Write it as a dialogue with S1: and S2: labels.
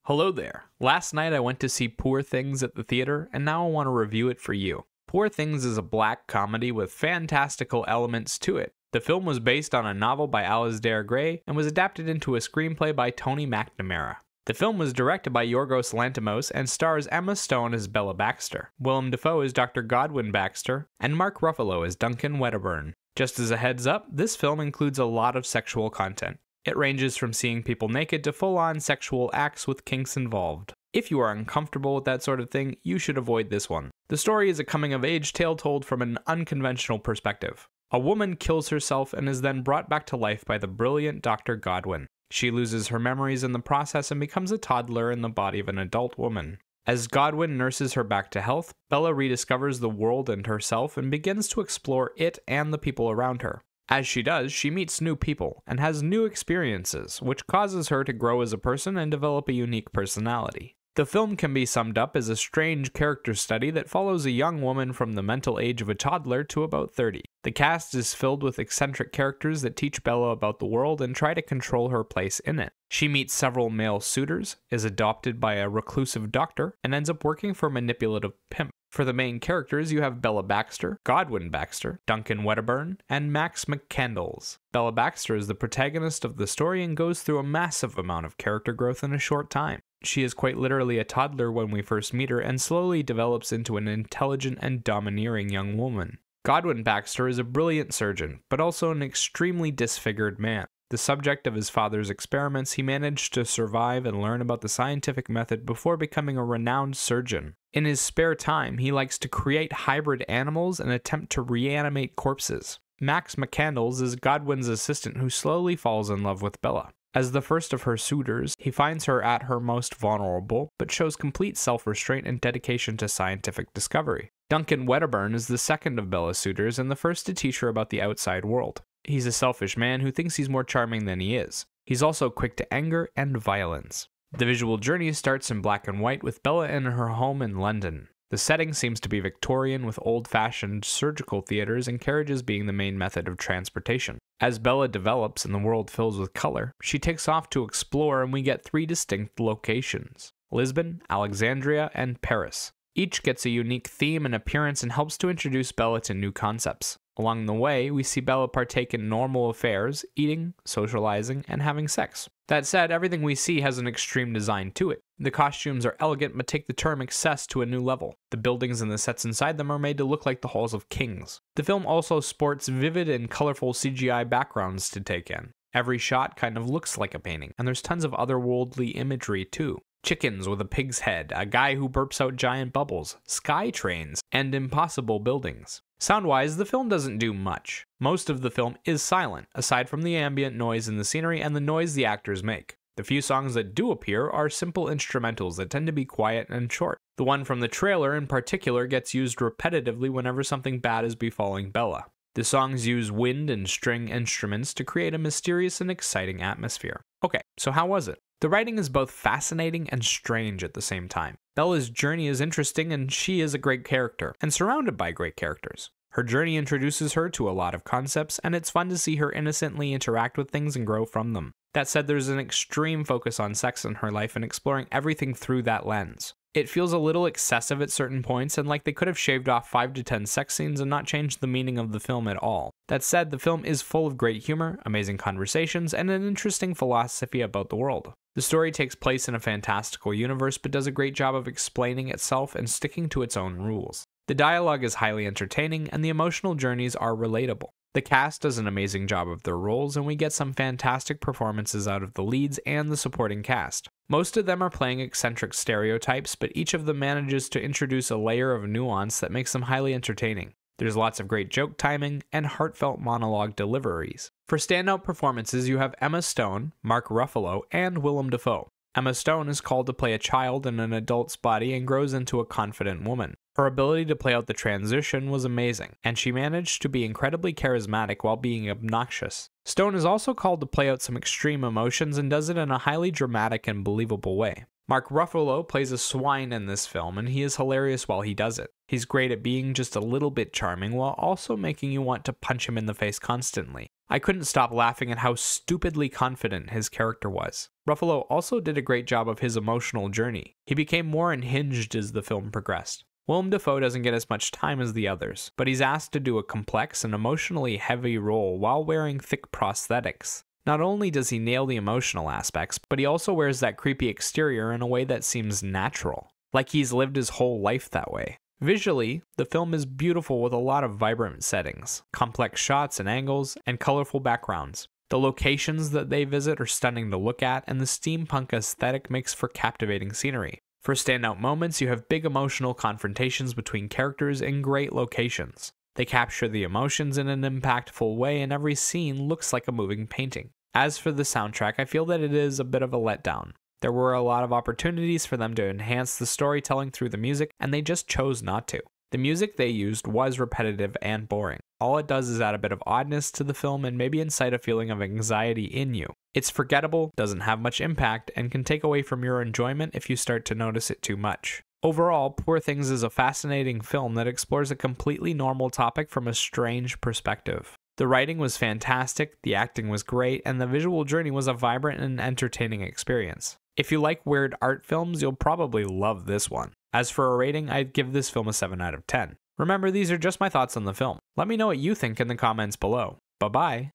S1: Hello there. Last night I went to see Poor Things at the theater, and now I want to review it for you. Poor Things is a black comedy with fantastical elements to it. The film was based on a novel by Alasdair Gray and was adapted into a screenplay by Tony McNamara. The film was directed by Yorgos Lanthimos and stars Emma Stone as Bella Baxter, Willem Dafoe as Dr. Godwin Baxter, and Mark Ruffalo as Duncan Wedderburn. Just as a heads up, this film includes a lot of sexual content. It ranges from seeing people naked to full-on sexual acts with kinks involved. If you are uncomfortable with that sort of thing, you should avoid this one. The story is a coming-of-age tale told from an unconventional perspective. A woman kills herself and is then brought back to life by the brilliant Dr. Godwin. She loses her memories in the process and becomes a toddler in the body of an adult woman. As Godwin nurses her back to health, Bella rediscovers the world and herself and begins to explore it and the people around her. As she does, she meets new people and has new experiences, which causes her to grow as a person and develop a unique personality. The film can be summed up as a strange character study that follows a young woman from the mental age of a toddler to about 30. The cast is filled with eccentric characters that teach Bella about the world and try to control her place in it. She meets several male suitors, is adopted by a reclusive doctor, and ends up working for a manipulative pimp. For the main characters, you have Bella Baxter, Godwin Baxter, Duncan Wedderburn, and Max McCandles. Bella Baxter is the protagonist of the story and goes through a massive amount of character growth in a short time. She is quite literally a toddler when we first meet her and slowly develops into an intelligent and domineering young woman. Godwin Baxter is a brilliant surgeon, but also an extremely disfigured man. The subject of his father's experiments, he managed to survive and learn about the scientific method before becoming a renowned surgeon. In his spare time, he likes to create hybrid animals and attempt to reanimate corpses. Max McCandles is Godwin's assistant who slowly falls in love with Bella. As the first of her suitors, he finds her at her most vulnerable, but shows complete self-restraint and dedication to scientific discovery. Duncan Wedderburn is the second of Bella's suitors and the first to teach her about the outside world. He's a selfish man who thinks he's more charming than he is. He's also quick to anger and violence. The visual journey starts in black and white with Bella in her home in London. The setting seems to be Victorian with old-fashioned surgical theaters and carriages being the main method of transportation. As Bella develops and the world fills with color, she takes off to explore and we get 3 distinct locations: Lisbon, Alexandria, and Paris. Each gets a unique theme and appearance and helps to introduce Bella to new concepts. Along the way, we see Bella partake in normal affairs, eating, socializing, and having sex. That said, everything we see has an extreme design to it. The costumes are elegant but take the term excess to a new level. The buildings and the sets inside them are made to look like the halls of kings. The film also sports vivid and colorful CGI backgrounds to take in. Every shot kind of looks like a painting, and there's tons of otherworldly imagery too. Chickens with a pig's head, a guy who burps out giant bubbles, sky trains, and impossible buildings. Sound-wise, the film doesn't do much. Most of the film is silent, aside from the ambient noise in the scenery and the noise the actors make. The few songs that do appear are simple instrumentals that tend to be quiet and short. The one from the trailer in particular gets used repetitively whenever something bad is befalling Bella. The songs use wind and string instruments to create a mysterious and exciting atmosphere. Okay, so how was it? The writing is both fascinating and strange at the same time. Bella's journey is interesting and she is a great character, and surrounded by great characters. Her journey introduces her to a lot of concepts, and it's fun to see her innocently interact with things and grow from them. That said, there's an extreme focus on sex in her life and exploring everything through that lens. It feels a little excessive at certain points and like they could have shaved off 5 to 10 sex scenes and not changed the meaning of the film at all. That said, the film is full of great humor, amazing conversations, and an interesting philosophy about the world. The story takes place in a fantastical universe but does a great job of explaining itself and sticking to its own rules. The dialogue is highly entertaining and the emotional journeys are relatable. The cast does an amazing job of their roles and we get some fantastic performances out of the leads and the supporting cast. Most of them are playing eccentric stereotypes, but each of them manages to introduce a layer of nuance that makes them highly entertaining. There's lots of great joke timing and heartfelt monologue deliveries. For standout performances, you have Emma Stone, Mark Ruffalo, and Willem Dafoe. Emma Stone is called to play a child in an adult's body and grows into a confident woman. Her ability to play out the transition was amazing, and she managed to be incredibly charismatic while being obnoxious. Stone is also called to play out some extreme emotions and does it in a highly dramatic and believable way. Mark Ruffalo plays a swine in this film, and he is hilarious while he does it. He's great at being just a little bit charming while also making you want to punch him in the face constantly. I couldn't stop laughing at how stupidly confident his character was. Ruffalo also did a great job of his emotional journey. He became more unhinged as the film progressed. Willem Dafoe doesn't get as much time as the others, but he's asked to do a complex and emotionally heavy role while wearing thick prosthetics. Not only does he nail the emotional aspects, but he also wears that creepy exterior in a way that seems natural, like he's lived his whole life that way. Visually, the film is beautiful with a lot of vibrant settings, complex shots and angles, and colorful backgrounds. The locations that they visit are stunning to look at, and the steampunk aesthetic makes for captivating scenery. For standout moments, you have big emotional confrontations between characters in great locations. They capture the emotions in an impactful way, and every scene looks like a moving painting. As for the soundtrack, I feel that it is a bit of a letdown. There were a lot of opportunities for them to enhance the storytelling through the music, and they just chose not to. The music they used was repetitive and boring. All it does is add a bit of oddness to the film and maybe incite a feeling of anxiety in you. It's forgettable, doesn't have much impact, and can take away from your enjoyment if you start to notice it too much. Overall, Poor Things is a fascinating film that explores a completely normal topic from a strange perspective. The writing was fantastic, the acting was great, and the visual journey was a vibrant and entertaining experience. If you like weird art films, you'll probably love this one. As for a rating, I'd give this film a 7 out of 10. Remember, these are just my thoughts on the film. Let me know what you think in the comments below. Bye-bye.